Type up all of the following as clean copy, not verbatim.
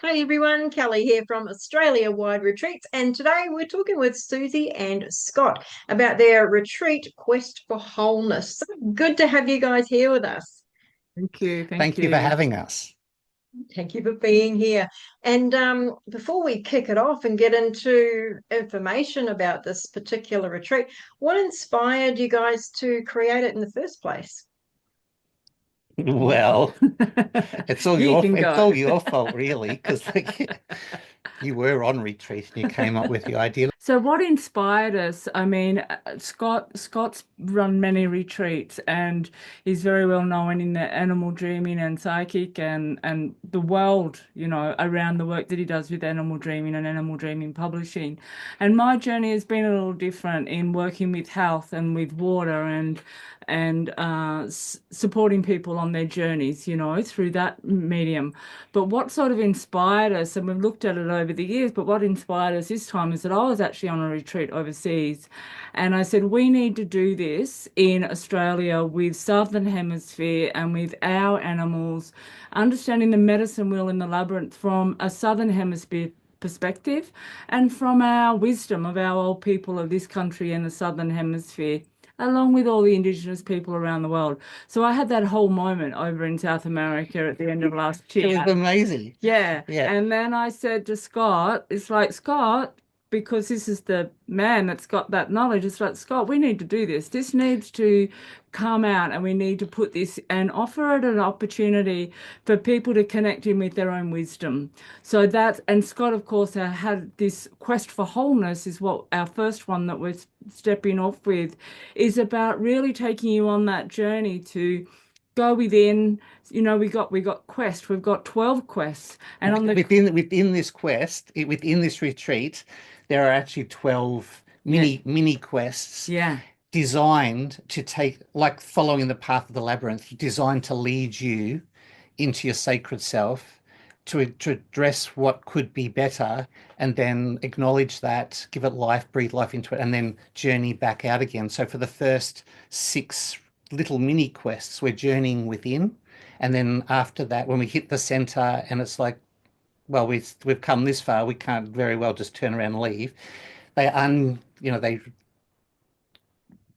Hi everyone, Kelly here from Australia Wide Retreats, and today we're talking with Susie and Scott about their retreat quest for wholeness. So good to have you guys here with us. Thank you. Thank Thank you for you. having us. Thank you for being here. And before we kick it off and get into information about this particular retreat, what inspired you guys to create it in the first place? Well, You can it's go. all your fault really, because you were on retreat and you came up with the idea. So what inspired us? I mean, Scott's run many retreats and he's very well known in the animal dreaming and psychic and the world, around the work that he does with animal dreaming and animal dreaming publishing. And my journey has been a little different in working with health and with water and supporting people on their journeys, through that medium. But what sort of inspired us, and we've looked at it over the years, but what inspired us this time is that I was actually on a retreat overseas. And I said, we need to do this in Australia with Southern Hemisphere and with our animals, understanding the medicine wheel in the labyrinth from a Southern Hemisphere perspective and from our wisdom of our old people of this country and the Southern Hemisphere, along with all the Indigenous people around the world. So I had that whole moment over in South America at the end of last It was year. amazing. Yeah. Yeah. And then I said to Scott, it's like, Scott, because this is the man that's got that knowledge, it's like, Scott, we need to do this. This needs to come out and we need to put this and offer it an opportunity for people to connect in with their own wisdom. So that, and Scott, of course, had this quest for wholeness, is what our first one that we're stepping off with is about, really taking you on that journey to go within. We got quest, we've got 12 quests, and on the Within this quest, within this retreat, there are actually 12 yeah, mini quests yeah, designed to take, like following the path of the labyrinth, designed to lead you into your sacred self, to address what could be better, and then acknowledge that, give it life, breathe life into it, and then journey back out again. So for the first six little mini quests, we're journeying within. And then after that, when we hit the center and it's like, well, we've come this far, we can't very well just turn around and leave. They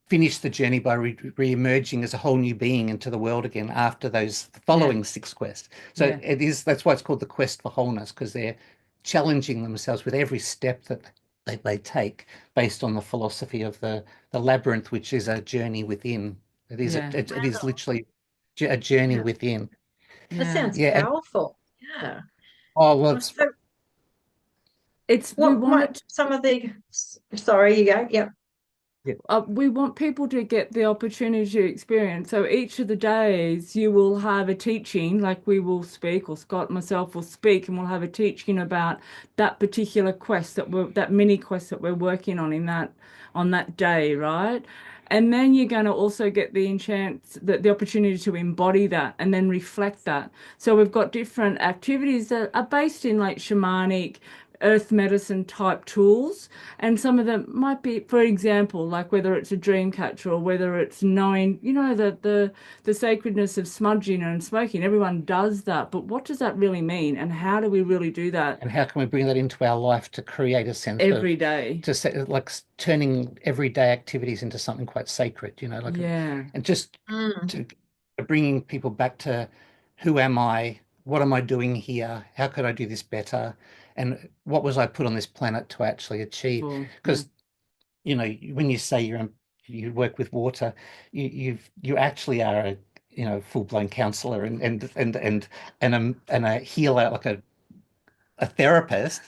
finish the journey by re-emerging as a whole new being into the world again after those yeah, following six quests. So yeah, that's why it's called the quest for wholeness, because they're challenging themselves with every step that they take based on the philosophy of the labyrinth, which is a journey within. yeah, It is Wow. literally a journey Yeah, within. that yeah. sounds Yeah. powerful. Yeah. Oh, well, So It's we what want might it. some of the, sorry, you go. Yep. yeah. We want people to get the opportunity to experience. So each of the days you will have a teaching, like we will speak, or Scott and myself will speak, and we'll have a teaching about that particular quest that mini quest that we're working on that day, right? And then you're going to also get the opportunity to embody that and then reflect that. So we've got different activities that are based in like shamanic, earth medicine type tools, and some of them might be, for example, like whether it's a dream catcher or whether it's knowing, the sacredness of smudging and smoking. Everyone does that, but what does that really mean, and how do we really do that And how can we bring that into our life to create a sense every of, day? to say, like turning everyday activities into something quite sacred, Yeah, and just Mm, to bringing people back to who am I? What am I doing here? How could I do this better? And what was I put on this planet to actually achieve? cool. Yeah, Because, when you say you work with water, you actually are a, full-blown counselor and a healer, like a therapist,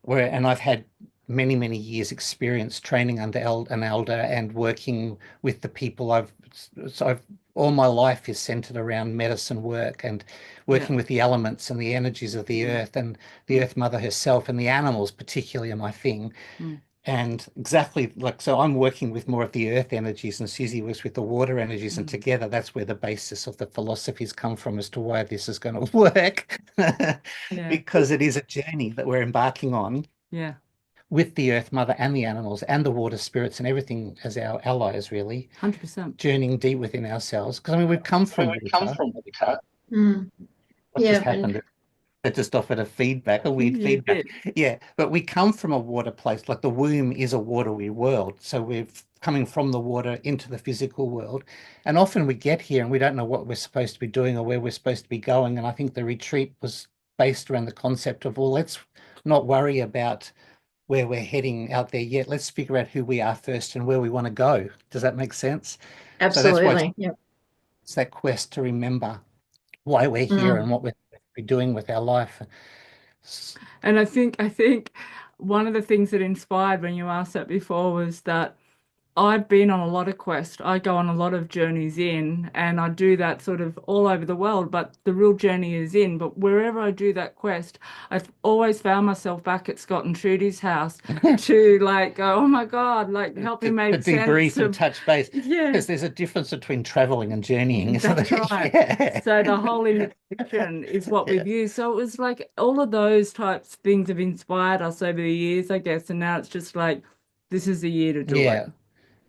and I've had many years experience training under an elder and working with the people so I've all my life is centered around medicine work and yeah, working with the elements and the energies of the mm, earth and the mm, earth mother herself, and the animals particularly are my thing. mm, And exactly, like, so I'm working with more of the earth energies and Susie works with the water energies, and mm. together that's where the basis of the philosophies come from as to why this is going to work. Yeah, Because it is a journey that we're embarking on yeah, with the earth mother and the animals and the water spirits and everything as our allies, really 100%. journeying deep within ourselves. Because I mean, we've come from water. mm. What just Yeah, and happened? That just offered a feedback, a weird You feedback. did. Yeah, but we come from a water place, like the womb is a watery world. So we're coming from the water into the physical world. And often we get here and we don't know what we're supposed to be doing or where we're supposed to be going. And I think the retreat was based around the concept of, well, let's not worry about where we're heading out there yet. Let's figure out who we are first and where we want to go. Does that make sense? So that's why Absolutely. Yeah. it's that quest to remember why we're here Mm. and what we're doing with our life. And I think one of the things that inspired when you asked that before was that I've been on a lot of quests. I go on a lot of journeys in, and I do that sort of all over the world, but the real journey is in. But wherever I do that quest, I've always found myself back at Scott and Trudy's house to like go, oh my God, like help me To make sense debrief and of, touch base yeah, because there's a difference between traveling and journeying, isn't that's there? right. Yeah. So the whole invitation is what Yeah. we've used. So it was like all of those types of things have inspired us over the years, I guess. And now it's just like, this is the year to do it. Yeah.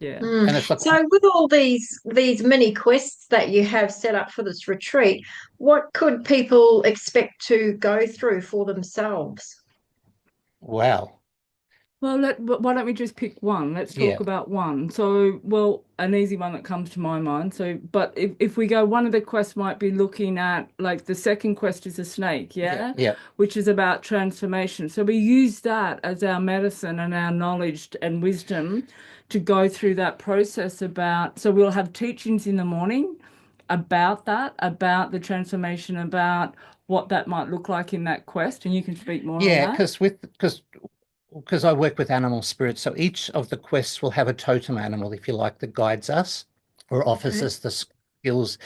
Yeah. Mm. And it's like, So, with all these mini quests that you have set up for this retreat, what could people expect to go through for themselves? wow. Well, why don't we just pick one? Let's talk Yeah. about one. So, well, an easy one that comes to my mind. So, but if we go, one of the quests might be looking at like the second quest is a snake, Yeah. yeah, Yeah. which is about transformation. So we use that as our medicine and our knowledge and wisdom to go through that process about. So we'll have teachings in the morning about that, about the transformation, about what that might look like in that quest, and you can speak more on Yeah. that. Because I work with animal spirits, so each of the quests will have a totem animal, if you like, that guides us or offers Okay. us the skills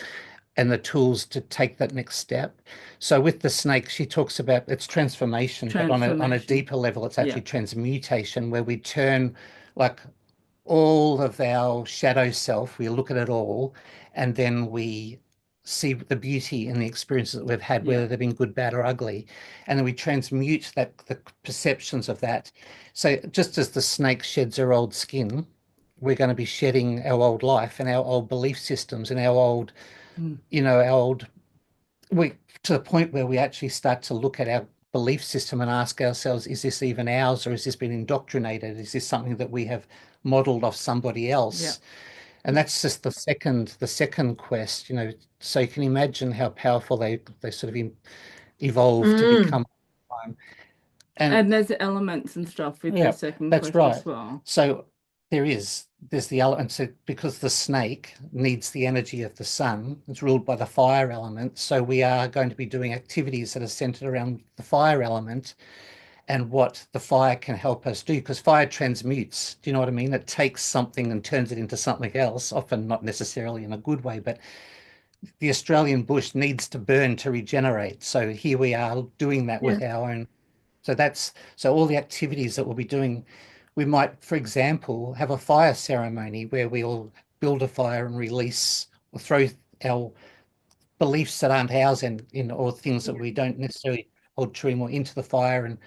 and the tools to take that next step. So with the snake, she talks about its transformation, but on a Transformation. deeper level, it's Yeah. actually transmutation, where we turn like all of our shadow self, we look at it all, and then we see the beauty in the experiences that we've had, Yeah. whether they've been good, bad, or ugly. And then we transmute the perceptions of that. So just as the snake sheds her old skin, we're going to be shedding our old life and our old belief systems and our old, Mm. our old we to the point where we actually start to look at our belief system and ask ourselves, is this even ours or has this been indoctrinated? Is this something that we have modeled off somebody Yeah. else? And that's just the second quest, so you can imagine how powerful they sort of evolve to Mm. become. And And there's elements and stuff with the yeah, second that's quest right. as well. So there's the element, so because the snake needs the energy of the sun, it's ruled by the fire element. So we are going to be doing activities that are centered around the fire element and what the fire can help us do, because fire transmutes. Do you know what I mean? It takes something and turns it into something else, often not necessarily in a good way, but the Australian bush needs to burn to regenerate. So here we are doing that Yeah. with our own. So all the activities that we'll be doing, we might, for example, have a fire ceremony where we'll build a fire and release or throw our beliefs that aren't ours and or things that we don't necessarily hold true anymore into the fire and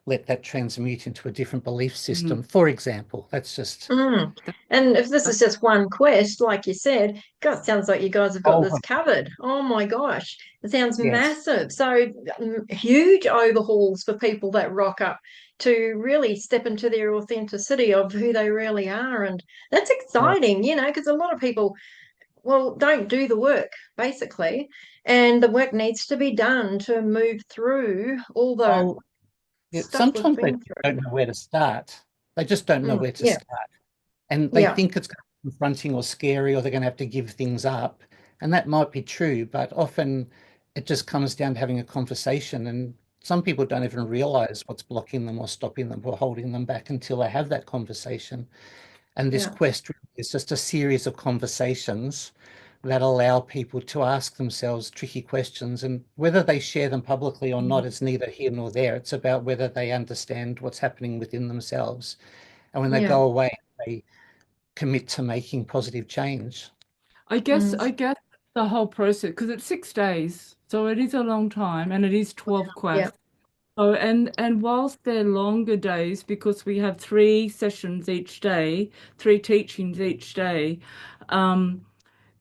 let that transmute into a different belief Mm. system. For example, that's just Mm. And if this That- is just one quest, like you said, God, sounds like you guys have got oh this covered. Oh my gosh, it sounds yes, massive. So huge overhauls for people that rock up to really step into their authenticity of who they really are. And that's right. exciting, because a lot of people, well, don't do the work, basically. And the work needs to be done to move through all the Oh, yeah, stuff we've sometimes they been through. don't know where to start. They just don't know Mm. where to Yeah, start. And they yeah, think it's going to be confronting or scary, or they're going to have to give things up. And that might be true, but often it just comes down to having a conversation. And some people don't even realize what's blocking them or stopping them or holding them back until they have that conversation. And this yeah, quest really is just a series of conversations that allow people to ask themselves tricky questions. And whether they share them publicly or not mm. is neither here nor there. It's about whether they understand what's happening within themselves. And when they yeah. go away, they commit to making positive change. Mm. I guess the whole process, because it's 6 days, so it is a long time, and it is 12 Yeah, quests. Oh, and whilst they're longer days, because we have 3 sessions each day, 3 teachings each day, um,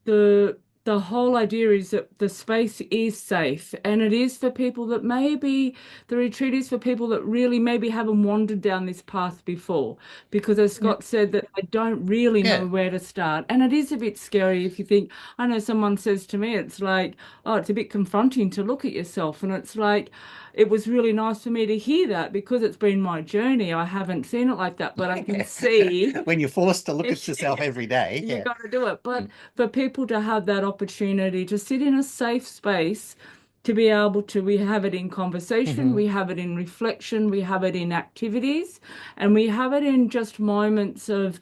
the the whole idea is that the space is safe, and it is for people that maybe the retreat is for people that really maybe haven't wandered down this path before, because as Yeah. Scott said, that they don't really know Yeah. where to start. And it is a bit scary if you think, I know someone says to me, it's like, oh, it's a bit confronting to look at yourself. And it's like, it was really nice for me to hear that because it's been my journey. I haven't seen it like that, but I can see When you're forced to look at yourself every day. you Yeah. got to do it. But for people to have that opportunity to sit in a safe space, to be able to, we have it in conversation, Mhm. we have it in reflection, we have it in activities, and we have it in just moments of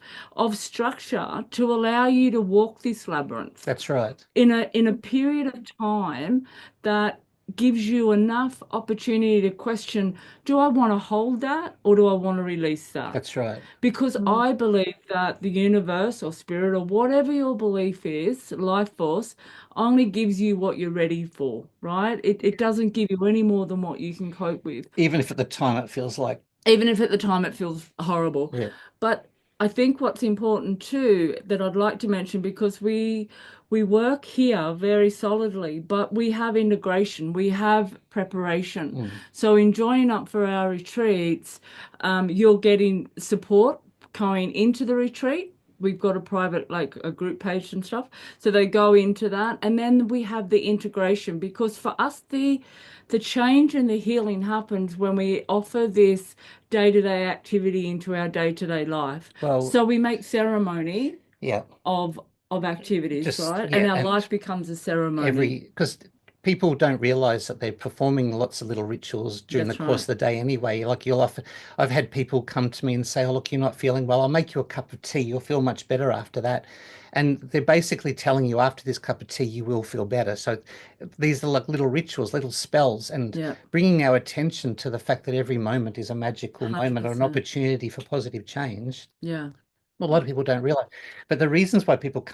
structure to allow you to walk this labyrinth That's right. in a period of time that gives you enough opportunity to question, do I want to hold that or do I want to release that? That's right. Because I believe that the universe or spirit or whatever your belief is, life force, only gives you what you're ready for, right? It doesn't give you any more than what you can cope with, Even if at the time it feels like, even if at the time it feels horrible. yeah. But I think what's important too that I'd like to mention, because we work here very solidly, but we have integration, we have preparation. So in joining up for our retreats, you're getting support going into the retreat. We've got a private, like a group page and stuff. So they go into that. And then we have the integration, because for us, the change and the healing happens when we offer this day-to-day activity into our day-to-day life. Well, So we make ceremony yeah. of activities, Just, right? yeah, And our and life becomes a ceremony. because people don't realize that they're performing lots of little rituals during the That's course right. of the day anyway. Like you'll often, I've had people come to me and say, "Oh, look, you're not feeling well. I'll make you a cup of tea. You'll feel much better after that." And they're basically telling you after this cup of tea, you will feel better. So these are like little rituals, little spells, and Yeah, bringing our attention to the fact that every moment is a magical moment or an 100%. opportunity for positive change. Yeah, A lot of people don't realize, but the reasons why people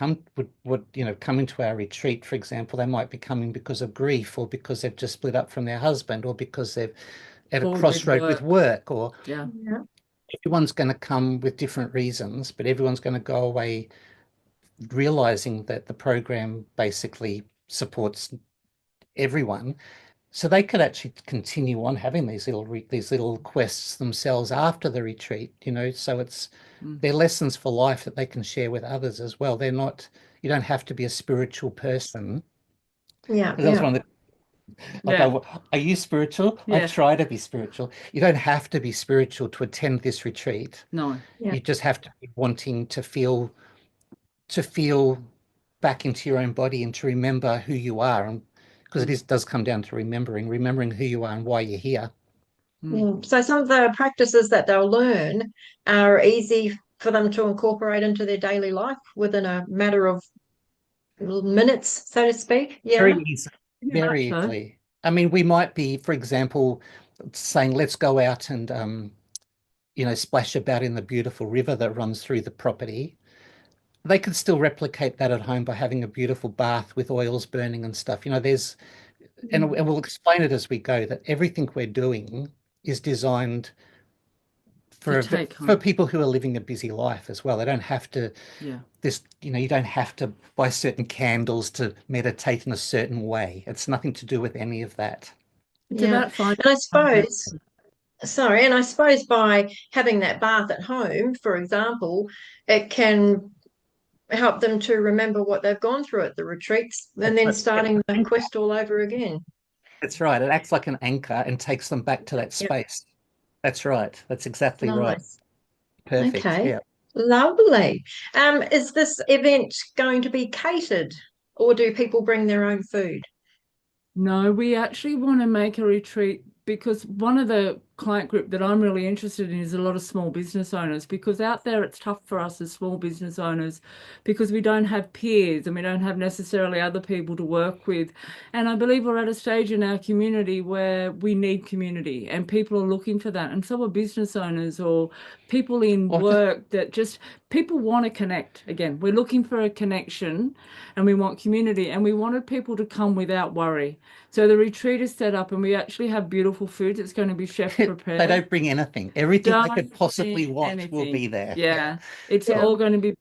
would come into our retreat, for example, they might be coming because of grief, or because they've just split up from their husband, or because they're at a bored with crossroad with work. work, or Yeah, Yeah. everyone's going to come with different reasons, but everyone's going to go away realizing that the program basically supports everyone. So they could actually continue on having these little quests themselves after the retreat, so they're lessons for life that they can share with others as well. You don't have to be a spiritual person. Yeah. Because that was Yeah. one of the, like, yeah, are you spiritual? I yeah. try to be spiritual. You don't have to be spiritual to attend this retreat. No, Yeah. You just have to be wanting to feel back into your own body and to remember who you are. And because does come down to remembering who you are and why you're here. So some of the practices that they'll learn are easy for them to incorporate into their daily life within a matter of minutes, so to speak. Very Yeah. easy, pretty much very so. easily. I mean, we might be, for example, saying, let's go out and, splash about in the beautiful river that runs through the property. They could still replicate that at home by having a beautiful bath with oils burning and stuff. And we'll explain it as we go, that everything we're doing is designed To take for home. people who are living a busy life as well. They don't have to Yeah. you don't have to buy certain candles to meditate in a certain way. It's nothing to do with any of that. It's Yeah. about finding. And I suppose by having that bath at home, for example, it can help them to remember what they've gone through at the retreats and then starting the quest all over again. That's right. It acts like an anchor and takes them back to that Yep. space. That's right. That's exactly right. Nice. Perfect. Okay. Yeah. Lovely. Is this event going to be catered or do people bring their own food? No, we actually want to make a retreat because one of the client group that I'm really interested in is a lot of small business owners, because out there it's tough for us as small business owners because we don't have peers and we don't have necessarily other people to work with. And I believe we're at a stage in our community where we need community and people are looking for that. And so are business owners or people in Well, just work that just people want to connect. Again, we're looking for a connection and we want community and we wanted people to come without worry. So the retreat is set up and we actually have beautiful food. It's going to be chef they prepared. don't bring anything. Everything they Don't could possibly bring want will anything. be there. Yeah. Yeah, it's Yeah. all going to be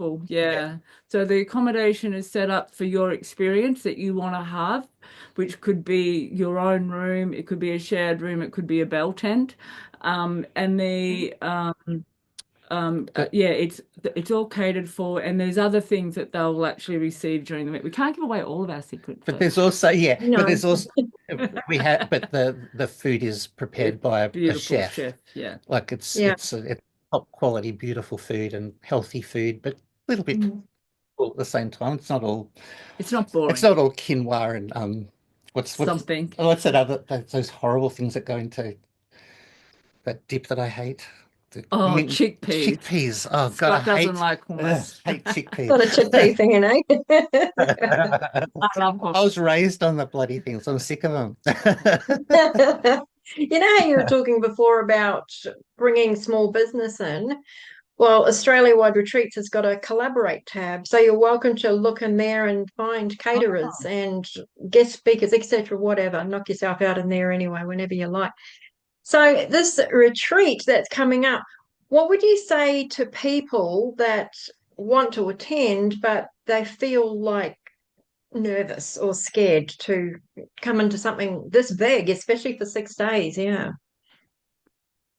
beautiful. Yeah. So the accommodation is set up for your experience that you want to have, which could be your own room, it could be a shared room, it could be a bell tent. And yeah, it's all catered for, and there's other things that they'll actually receive during the week. We can't give away all of our secrets, But though. there's also, yeah, but No. there's also but the food is prepared by a Beautiful chef. chef. Yeah. Like it's Yeah. it's top quality, beautiful food and healthy food, but a little bit cool at the same time. It's not all It's not it's boring. not all quinoa and what's Something. what's that other those horrible things that go into that dip that I hate. Oh, chickpeas. Chickpeas. Oh God, Scott doesn't like hummus. hate Not a chickpea chickpeas. thing, eh? I love I hummus. was raised on the bloody things. I'm sick of them. You know how you were talking before about bringing small business in? Well, Australia-wide Retreats has got a collaborate tab, so you're welcome to look in there and find caterers and guest speakers, etc., whatever. Knock yourself out in there anyway, whenever you like. So this retreat that's coming up, what would you say to people that want to attend, but they feel like nervous or scared to come into something this big, especially for 6 days? Yeah.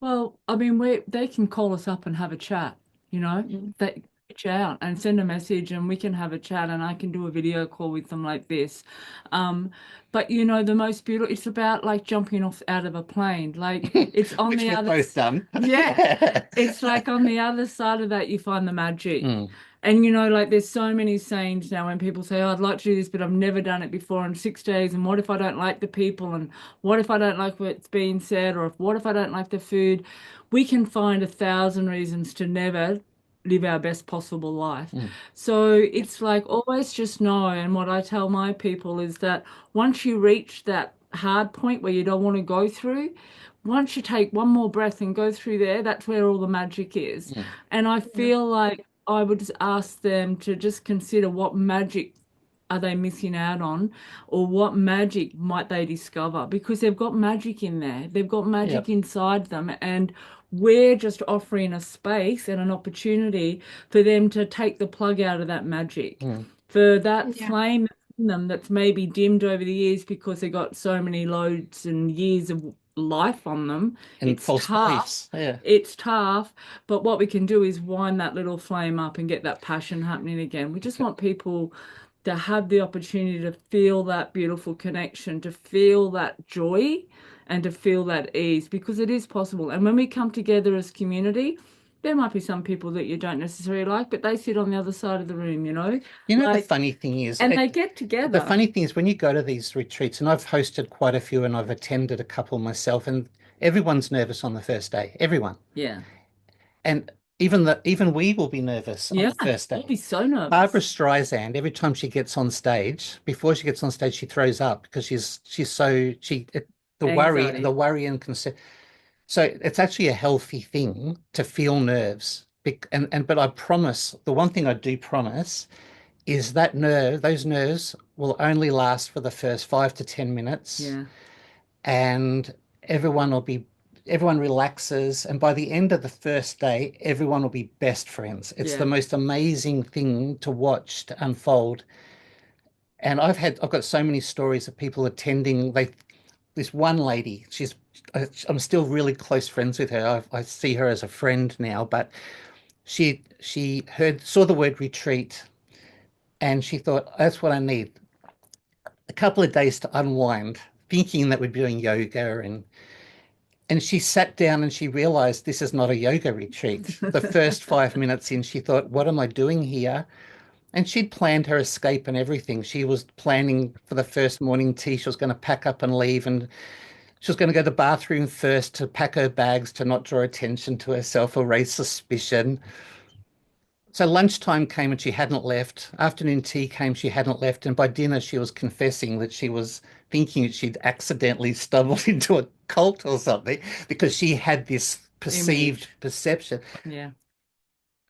Well, I mean, they can call us up and have a chat, you know, they reach out and send a message and we can have a chat and I can do a video call with them like this. But you know, the most beautiful, it's about like jumping off out of a plane. Like it's on Which the we've other, both done. yeah, it's like on the other side of that, you find the magic. Mm. And you know, like there's so many sayings now when people say, oh, I'd like to do this, but I've never done it before in 6 days. And what if I don't like the people? And what if I don't like what's being said? Or what if I don't like the food? We can find 1,000 reasons to never live our best possible life. So it's like always just know. And what I tell my people is that once you reach that hard point where you don't want to go through, once you take one more breath and go through there, that's where all the magic is. And I feel like I would just ask them to just consider what magic are they missing out on, or what magic might they discover, because they've got magic in there. They've got magic inside them, and we're just offering a space and an opportunity for them to take the plug out of that magic, for that flame in them that's maybe dimmed over the years because they got so many loads and years of life on them. And It's false tough. beliefs. Yeah. It's tough, but what we can do is wind that little flame up and get that passion happening again. We just want people to have the opportunity to feel that beautiful connection, to feel that joy, and to feel that ease, because it is possible. And when we come together as community, there might be some people that you don't necessarily like, but they sit on the other side of the room, you know? You know, the Like, funny thing is, and they get the together. funny thing is when you go to these retreats, and I've hosted quite a few and I've attended a couple myself, and everyone's nervous on the first day. Everyone. Yeah. And even we will be nervous on the first We'll day. be so nervous. Barbara Streisand, every time she gets on stage, before she gets on stage, she throws up because the Anxiety. worry and concern. So it's actually a healthy thing to feel nerves. But I promise, the one thing I do promise is that those nerves will only last for the first 5 to 10 minutes. Yeah. And everyone relaxes, and by the end of the first day, everyone will be best friends. It's the most amazing thing to watch to unfold. And I've got so many stories of people attending. This one lady, I'm still really close friends with her. I see her as a friend now, but she saw the word retreat, and she thought, that's what I need. A couple of days to unwind, thinking that we're doing yoga, and she sat down and she realized this is not a yoga retreat. The first 5 minutes in, she thought, what am I doing here? And she'd planned her escape and everything. She was planning for the first morning tea. She was going to pack up and leave, and she was going to go to the bathroom first to pack her bags to not draw attention to herself or raise suspicion. So lunchtime came and she hadn't left. Afternoon tea came, she hadn't left. And by dinner, she was confessing that she was thinking that she'd accidentally stumbled into a cult or something because she had this perceived perception. Yeah.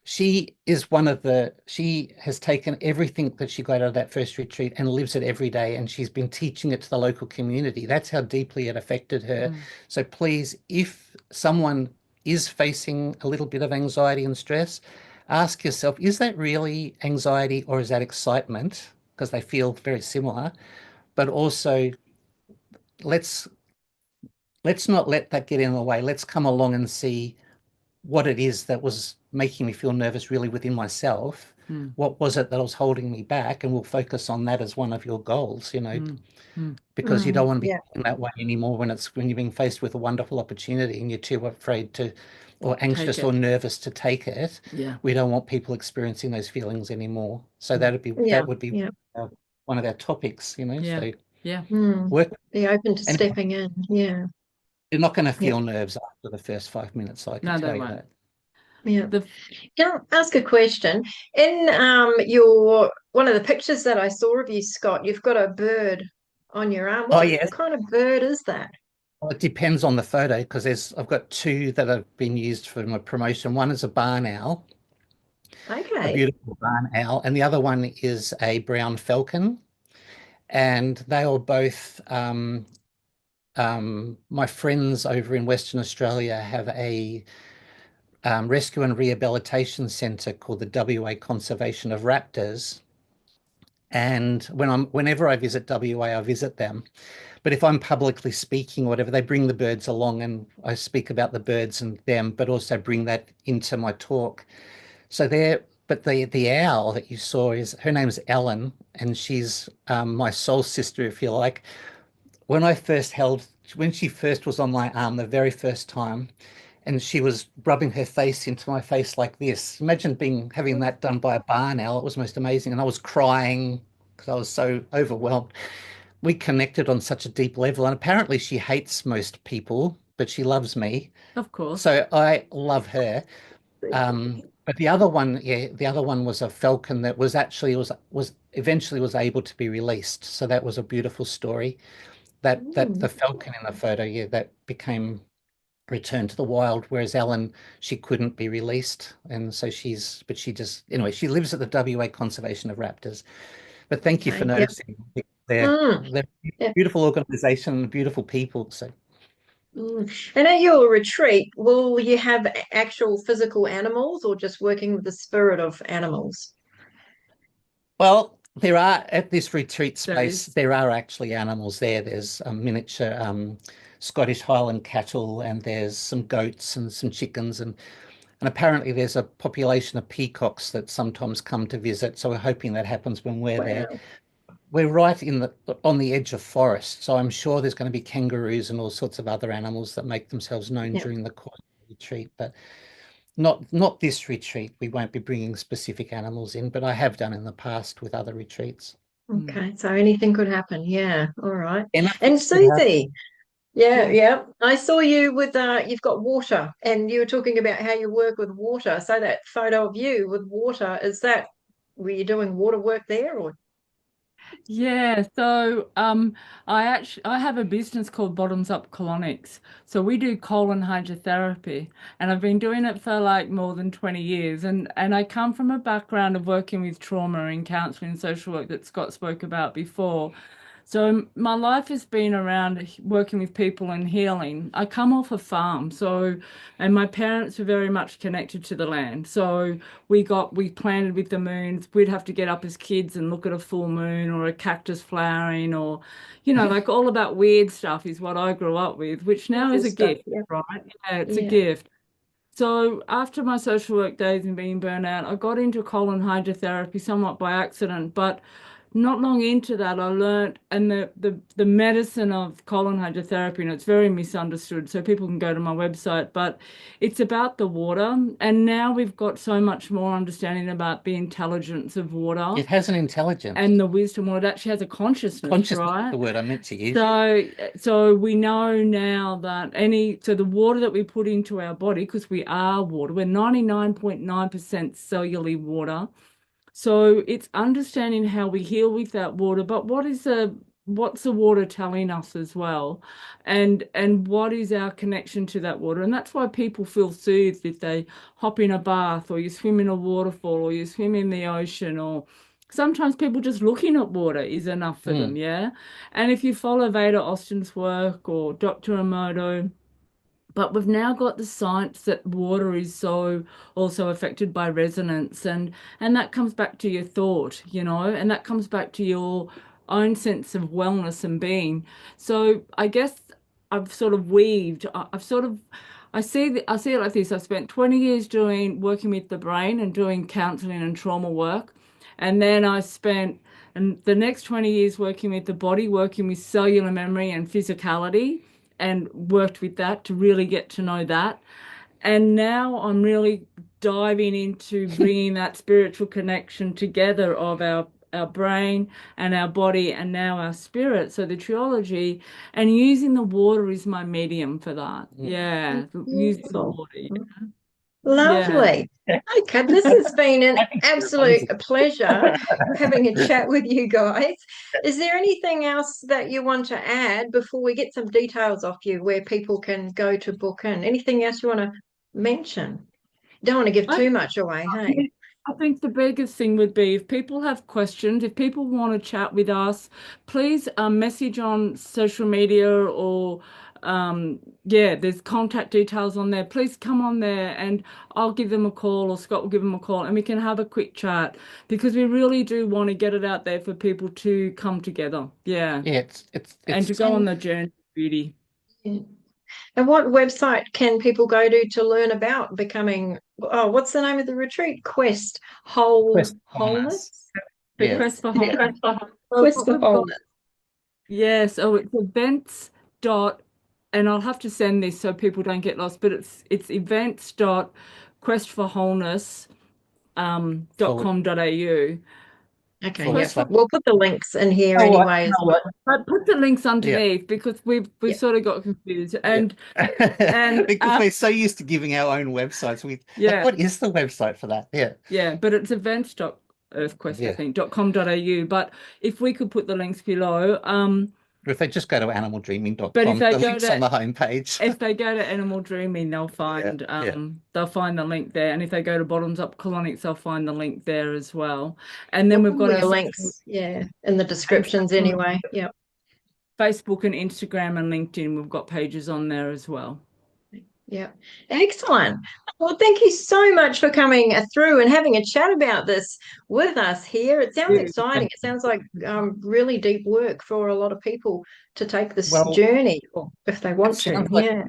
She has taken everything that she got out of that first retreat and lives it every day. And she's been teaching it to the local community. That's how deeply it affected her. So please, if someone is facing a little bit of anxiety and stress, ask yourself, is that really anxiety or is that excitement? Because they feel very similar. But also, let's let's not let that get in the way. Let's come along and see what it is that was making me feel nervous really within myself. Mm. What was it that was holding me back? And we'll focus on that as one of your goals, Mm. Mm. because you don't want to be Yeah. feeling that way anymore when you're being faced with a wonderful opportunity and you're too afraid to, or Take anxious or it. nervous to take it. Yeah. We don't want people experiencing those feelings anymore. So Yeah. that would be Yeah. one of our topics, Yeah. So Yeah. work, Be open to and stepping in. Yeah. you're not going to Yeah. feel nerves after the first 5 minutes, I can No, they tell you won't. that. Yeah. The Can I ask a question? In your one of the pictures that I saw of you, Scott, you've got a bird on your arm. Oh, What yes. kind of bird is that? Well, it depends on the photo because I've got two that have been used for my promotion. One is a barn owl, a Okay. beautiful barn owl, and the other one is a brown falcon. And they are both my friends over in Western Australia have a rescue and rehabilitation centre called the WA Conservation of Raptors. And whenever I visit WA, I visit them. But if I'm publicly speaking or whatever, they bring the birds along and I speak about the birds and them, but also bring that into my talk. So but the owl that you saw is her name's Ellen, and she's my soul sister, if you like. When she first was on my arm the very first time, and she was rubbing her face into my face like this. Imagine having that done by a barn owl. It was most amazing, and I was crying because I was so overwhelmed. We connected on such a deep level, and apparently she hates most people, but she loves me. Of course. So I love her. But the other one was a falcon that was eventually was able to be released. So that was a beautiful story. That Mm, the falcon in the photo, yeah, that became returned to the wild, whereas Ellen, she couldn't be released, and so but she just anyway, she lives at the WA Conservation of Raptors. But thank you for okay. Yep. noticing. Mm, They're a yep. beautiful organization and beautiful people. So, And at your retreat, will you have actual physical animals or just working with the spirit of animals? well, there are at this retreat There space, is. there are actually animals there. There's a miniature Scottish Highland cattle, and there's some goats and some chickens, and apparently there's a population of peacocks that sometimes come to visit. So we're hoping that happens when we're there. Wow. We're right on the edge of forest, so I'm sure there's going to be kangaroos and all sorts of other animals that make themselves known Yeah. during the course of the retreat. But not this retreat. We won't be bringing specific animals in, but I have done in the past with other retreats. Mm. Okay. So anything could happen. Yeah. All right. Anything And could happen. Susie, yeah, Yeah. yeah. I saw you with you've got water and you were talking about how you work with water. So that photo of you with water, were you doing water work there or Yeah, so I have a business called Bottoms Up Colonics. So we do colon hydrotherapy and I've been doing it for like more than 20 years and I come from a background of working with trauma in counseling and social work that Scott spoke about before. So my life has been around working with people and healing. I come off a farm, and my parents were very much connected to the land. So we planted with the moons. We'd have to get up as kids and look at a full moon or a cactus flowering or, like all about weird stuff is what I grew up with, which now awful is a stuff? gift, Yeah. right? Yeah, it's a Yeah. gift. So after my social work days and being burnt out, I got into colon hydrotherapy somewhat by accident, but not long into that, I learned and the medicine of colon hydrotherapy, and it's very misunderstood. So people can go to my website, but it's about the water. And now we've got so much more understanding about the intelligence of water It has an intelligence. and the wisdom. Well, it actually has a consciousness, Consciousness is right? the word I meant to use. So we know now that the water that we put into our body, because we are water, we're 99.9% cellular water. So it's understanding how we heal with that water, but what's the water telling us as well? And what is our connection to that water? And that's why people feel soothed if they hop in a bath or you swim in a waterfall or you swim in the ocean or sometimes people just looking at water is enough for them, Mm. yeah? And if you follow Veda Austin's work or Dr. Emoto, But we've now got the science that water is so also affected by resonance, and that comes back to your thought, and that comes back to your own sense of wellness and being. So I guess I've sort of weaved, I've sort of I see it like this. I spent 20 years working with the brain and doing counseling and trauma work. And then I spent the next 20 years working with the body, working with cellular memory and physicality, and worked with that to really get to know that. And now I'm really diving into bringing that spiritual connection together of our brain and our body and now our spirit. So the trilogy, and using the water is my medium for that. Yeah, using the Beautiful. water. Yeah. Lovely. Okay, this has been an I think you're absolute amazing. pleasure having a chat with you guys. Is there anything else that you want to add before we get some details off you where people can go to book in? Anything else you want to mention? Don't want to give I too much away, hey? I think the biggest thing would be if people have questions, if people want to chat with us, please message on social media or yeah, there's contact details on there. Please come on there and I'll give them a call or Scott will give them a call and we can have a quick chat because we really do want to get it out there for people to come together. Yeah. Yeah, And to it's go on the journey of beauty. Yeah. And what website can people go to learn about becoming? Oh, what's the name of the retreat? Quest Wholeness. Wholeness. The Yeah. Quest for Wholeness. So Quest what for we've got, Wholeness. yes, oh, it's events dot, and I'll have to send this so people don't get lost, but it's events dot questforwholeness dot Forward, com dot au. Okay, forward yeah. Quest slash. for, We'll put the links in here Oh, what? anyway as Oh, well. what? but put the links Yeah. underneath because we've Yeah, sort of got confused Yeah. and Because we're so used to giving our own websites. yeah, What is the website for that? Yeah. yeah, but it's events dot earthquest, I Yeah. think, .com.au. But if we could put the links below, Or if they just go to but if animaldreaming.com, they the go link's on to the homepage. if they go to Animal Dreaming, Yeah. Yeah. they'll find the link there. And if they go to Bottoms Up Colonics, they'll find the link there as well. And then we'll we've put got all our your links, yeah, in the and descriptions anyway. Yeah. Facebook and Instagram and LinkedIn. We've got pages on there as well. Yeah, excellent. Well, thank you so much for coming through and having a chat about this with us here. It sounds exciting. It sounds like really deep work for a lot of people to take this Well, journey, or if they it want to. Yeah.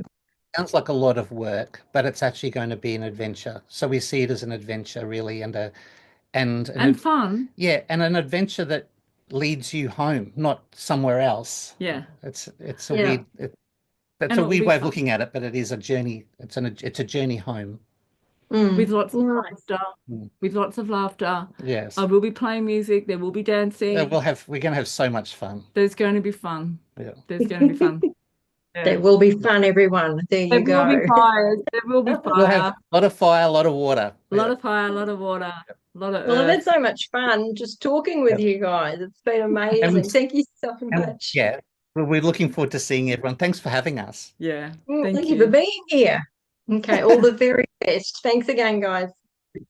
sounds like a lot of work, but it's actually going to be an adventure. So we see it as an adventure, really, and And fun. yeah, and an adventure that leads you home, not somewhere else. Yeah. It's a Yeah. that's And a it will weird be way of fun looking at it, but it is a journey. It's a journey home. with Mm. lots of Nice. laughter. Mm. With lots of laughter. I Yes. will be playing music. There will be dancing. We're going to have so much fun. There's going to be fun. Yeah. There's going to be fun. There Yeah. will be fun, everyone. There There you will be go. fires. There will be We'll have fire. a lot of fire, a lot of water. A lot of fire, a lot of water, a lot of Well, I've had earth. so much fun just talking with Yep. you guys. It's been And amazing. Thank you so much. yeah, we're looking forward to seeing everyone. Thanks for having us. Yeah. Thank Thank you for you. being here. Okay, all the very best. Thanks again, guys.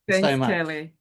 So Thanks, much. Kelly.